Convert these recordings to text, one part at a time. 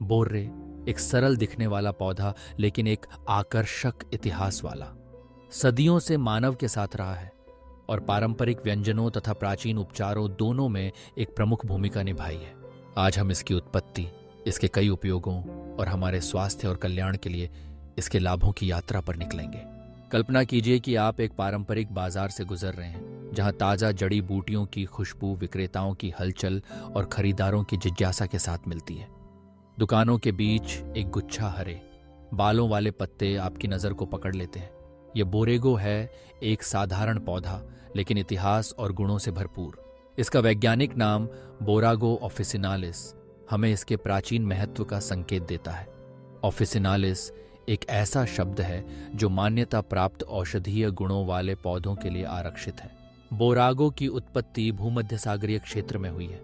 बोर्रे एक सरल दिखने वाला पौधा, लेकिन एक आकर्षक इतिहास वाला। सदियों से मानव के साथ रहा है और पारंपरिक व्यंजनों तथा प्राचीन उपचारों दोनों में एक प्रमुख भूमिका निभाई है। आज हम इसकी उत्पत्ति, इसके कई उपयोगों और हमारे स्वास्थ्य और कल्याण के लिए इसके लाभों की यात्रा पर निकलेंगे। कल्पना कीजिए कि आप एक पारंपरिक बाजार से गुजर रहे हैं, जहां ताजा जड़ी बूटियों की खुशबू विक्रेताओं की हलचल और खरीदारों की जिज्ञासा के साथ मिलती है। दुकानों के बीच एक गुच्छा हरे बालों वाले पत्ते आपकी नजर को पकड़ लेते हैं। यह बोरेगो है, एक साधारण पौधा लेकिन इतिहास और गुणों से भरपूर। इसका वैज्ञानिक नाम बोरागो ऑफिसिनालिस हमें इसके प्राचीन महत्व का संकेत देता है। ऑफिसिनालिस एक ऐसा शब्द है जो मान्यता प्राप्त औषधीय गुणों वाले पौधों के लिए आरक्षित है। बोरागो की उत्पत्ति भूमध्य सागरीय क्षेत्र में हुई है,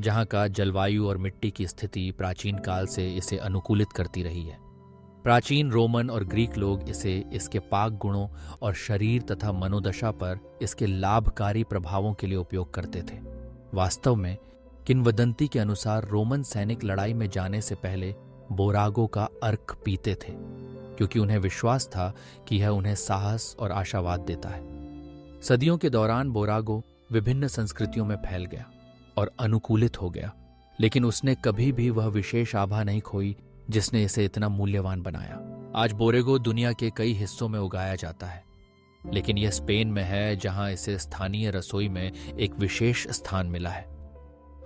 जहां का जलवायु और मिट्टी की स्थिति प्राचीन काल से इसे अनुकूलित करती रही है। प्राचीन रोमन और ग्रीक लोग इसे इसके पाक गुणों और शरीर तथा मनोदशा पर इसके लाभकारी प्रभावों के लिए उपयोग करते थे। वास्तव में किंवदंती के अनुसार रोमन सैनिक लड़ाई में जाने से पहले बोरागो का अर्क पीते थे, क्योंकि उन्हें विश्वास था कि यह उन्हें साहस और आशावाद देता है। सदियों के दौरान बोरागो विभिन्न संस्कृतियों में फैल गया और अनुकूलित हो गया, लेकिन उसने कभी भी वह विशेष आभा नहीं खोई जिसने इसे इतना मूल्यवान बनाया। आज बोरेगो दुनिया के कई हिस्सों में उगाया जाता है, लेकिन यह स्पेन में है जहां इसे स्थानीय रसोई में एक विशेष स्थान मिला है।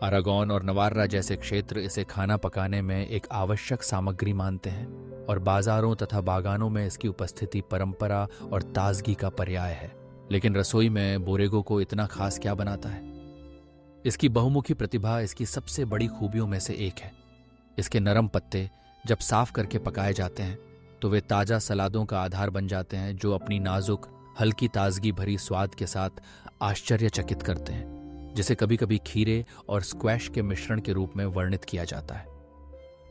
अरागोन और नवार्रा जैसे क्षेत्र इसे खाना पकाने में एक आवश्यक सामग्री मानते हैं और बाजारों तथा बागानों में इसकी उपस्थिति परंपरा और ताजगी का पर्याय है। लेकिन रसोई में बोरेगो को इतना खास क्या बनाता है? इसकी बहुमुखी प्रतिभा इसकी सबसे बड़ी खूबियों में से एक है। इसके नरम पत्ते जब साफ करके पकाए जाते हैं तो वे ताजा सलादों का आधार बन जाते हैं, जो अपनी नाजुक हल्की ताजगी भरी स्वाद के साथ आश्चर्यचकित करते हैं, जिसे कभी कभी खीरे और स्क्वैश के मिश्रण के रूप में वर्णित किया जाता है।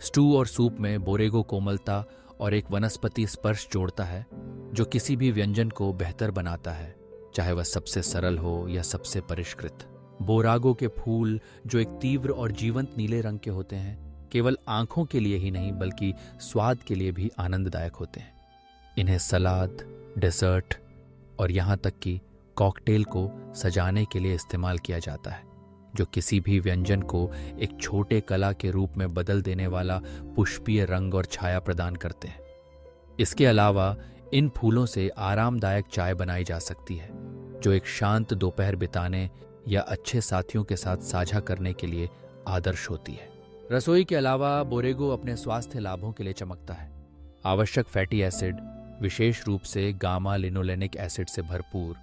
स्टू और सूप में बोरेगो कोमलता और एक वनस्पति स्पर्श जोड़ता है, जो किसी भी व्यंजन को बेहतर बनाता है, चाहे वह सबसे सरल हो या सबसे परिष्कृत। बोरागो के फूल, जो एक तीव्र और जीवंत नीले रंग के होते हैं, केवल आंखों के लिए ही नहीं बल्कि स्वाद के लिए भी आनंददायक होते हैं। इन्हें सलाद, डेजर्ट और यहाँ तक कि कॉकटेल को सजाने के लिए इस्तेमाल किया जाता है, जो किसी भी व्यंजन को एक छोटे कला के रूप में बदल देने वाला पुष्पीय रंग और छाया प्रदान करते हैं। इसके अलावा इन फूलों से आरामदायक चाय बनाई जा सकती है, जो एक शांत दोपहर बिताने या अच्छे साथियों के साथ साझा करने के लिए आदर्श होती है। रसोई के अलावा बोरेगो अपने स्वास्थ्य लाभों के लिए चमकता है। आवश्यक फैटी एसिड, विशेष रूप से गामा लिनोलेनिक एसिड से भरपूर,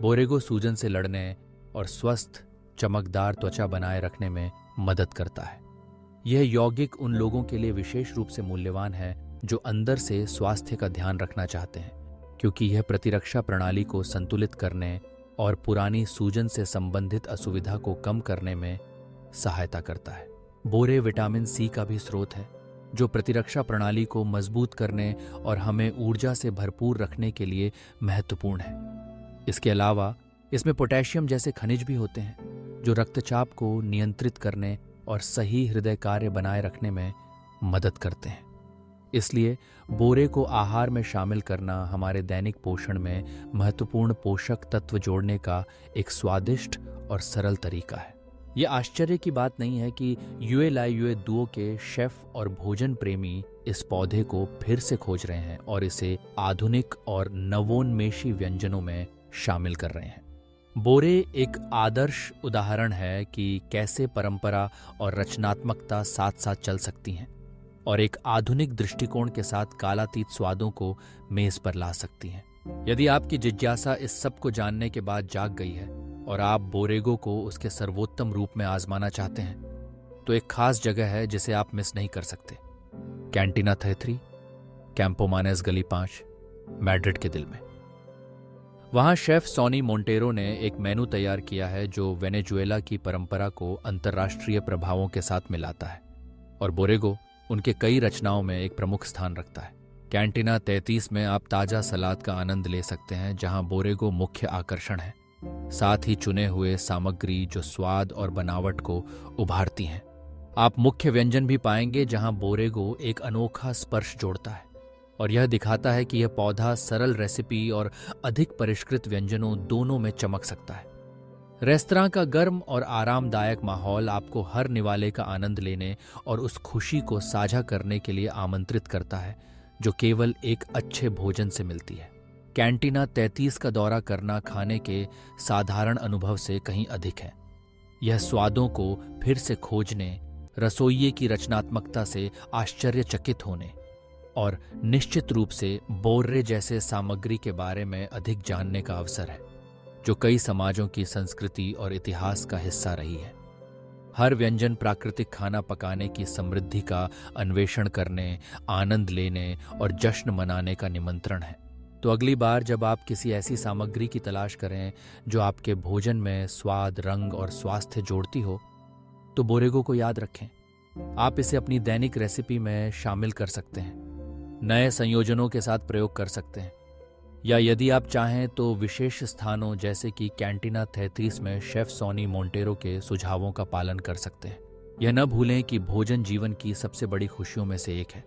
बोरेगो सूजन से लड़ने और स्वस्थ चमकदार त्वचा बनाए रखने में मदद करता है। यह यौगिक उन लोगों के लिए विशेष रूप से मूल्यवान है जो अंदर से स्वास्थ्य का ध्यान रखना चाहते हैं, क्योंकि यह प्रतिरक्षा प्रणाली को संतुलित करने और पुरानी सूजन से संबंधित असुविधा को कम करने में सहायता करता है। बोरे विटामिन सी का भी स्रोत है, जो प्रतिरक्षा प्रणाली को मजबूत करने और हमें ऊर्जा से भरपूर रखने के लिए महत्वपूर्ण है। इसके अलावा इसमें पोटेशियम जैसे खनिज भी होते हैं, जो रक्तचाप को नियंत्रित करने और सही हृदय कार्य बनाए रखने में मदद करते हैं। इसलिए बोरे को आहार में शामिल करना हमारे दैनिक पोषण में महत्वपूर्ण पोषक तत्व जोड़ने का एक स्वादिष्ट और सरल तरीका है। यह आश्चर्य की बात नहीं है कि यूए लाई यूए दुओ के शेफ और भोजन प्रेमी इस पौधे को फिर से खोज रहे हैं और इसे आधुनिक और नवोन्मेषी व्यंजनों में शामिल कर रहे हैं। बोरे एक आदर्श उदाहरण है कि कैसे परंपरा और रचनात्मकता साथ साथ चल सकती हैं और एक आधुनिक दृष्टिकोण के साथ कालातीत स्वादों को मेज पर ला सकती हैं। यदि आपकी जिज्ञासा इस सब को जानने के बाद जाग गई है और आप बोरेगो को उसके सर्वोत्तम रूप में आजमाना चाहते हैं, तो एक खास जगह है जिसे आप मिस नहीं कर सकते। कैंटीना थेथरी, कैंपो मानेस गली 5, मैड्रिड के दिल में। वहां शेफ सोनी मोंटेरो ने एक मेनू तैयार किया है जो वेनेजुएला की परंपरा को अंतर्राष्ट्रीय प्रभावों के साथ मिलाता है, और बोरेगो उनके कई रचनाओं में एक प्रमुख स्थान रखता है। कैंटीना 33 में आप ताजा सलाद का आनंद ले सकते हैं, जहां बोरेगो मुख्य आकर्षण है, साथ ही चुने हुए सामग्री जो स्वाद और बनावट को उभारती हैं। आप मुख्य व्यंजन भी पाएंगे जहां बोरेगो एक अनोखा स्पर्श जोड़ता है और यह दिखाता है कि यह पौधा सरल रेसिपी और अधिक परिष्कृत व्यंजनों दोनों में चमक सकता है। रेस्तरां का गर्म और आरामदायक माहौल आपको हर निवाले का आनंद लेने और उस खुशी को साझा करने के लिए आमंत्रित करता है जो केवल एक अच्छे भोजन से मिलती है। कैंटीना 33 का दौरा करना खाने के साधारण अनुभव से कहीं अधिक है। यह स्वादों को फिर से खोजने, रसोइये की रचनात्मकता से आश्चर्यचकित होने और निश्चित रूप से बोर्रे जैसे सामग्री के बारे में अधिक जानने का अवसर है जो कई समाजों की संस्कृति और इतिहास का हिस्सा रही है। हर व्यंजन प्राकृतिक खाना पकाने की समृद्धि का अन्वेषण करने, आनंद लेने और जश्न मनाने का निमंत्रण है। तो अगली बार जब आप किसी ऐसी सामग्री की तलाश करें जो आपके भोजन में स्वाद, रंग और स्वास्थ्य जोड़ती हो, तो बोरेगो को याद रखें। आप इसे अपनी दैनिक रेसिपी में शामिल कर सकते हैं, नए संयोजनों के साथ प्रयोग कर सकते हैं, या यदि आप चाहें तो विशेष स्थानों जैसे कि कैंटीना 33 में शेफ सोनी मोंटेरो के सुझावों का पालन कर सकते हैं। यह न भूलें कि भोजन जीवन की सबसे बड़ी खुशियों में से एक है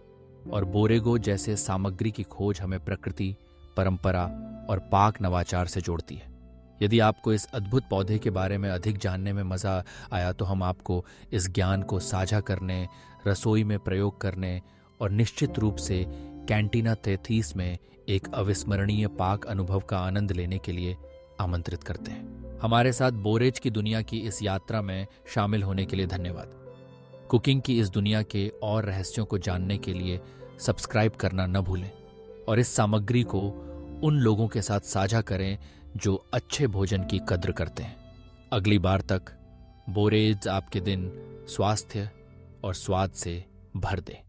और बोरेगो जैसे सामग्री की खोज हमें प्रकृति, परंपरा और पाक नवाचार से जोड़ती है। यदि आपको इस अद्भुत पौधे के बारे में अधिक जानने में मज़ा आया तो हम आपको इस ज्ञान को साझा करने, रसोई में प्रयोग करने और निश्चित रूप से कैंटीना 33 में एक अविस्मरणीय पाक अनुभव का आनंद लेने के लिए आमंत्रित करते हैं। हमारे साथ बोरेज की दुनिया की इस यात्रा में शामिल होने के लिए धन्यवाद। कुकिंग की इस दुनिया के और रहस्यों को जानने के लिए सब्सक्राइब करना न भूलें और इस सामग्री को उन लोगों के साथ साझा करें जो अच्छे भोजन की कद्र करते हैं। अगली बार तक बोरेज आपके दिन स्वास्थ्य और स्वाद से भर दे।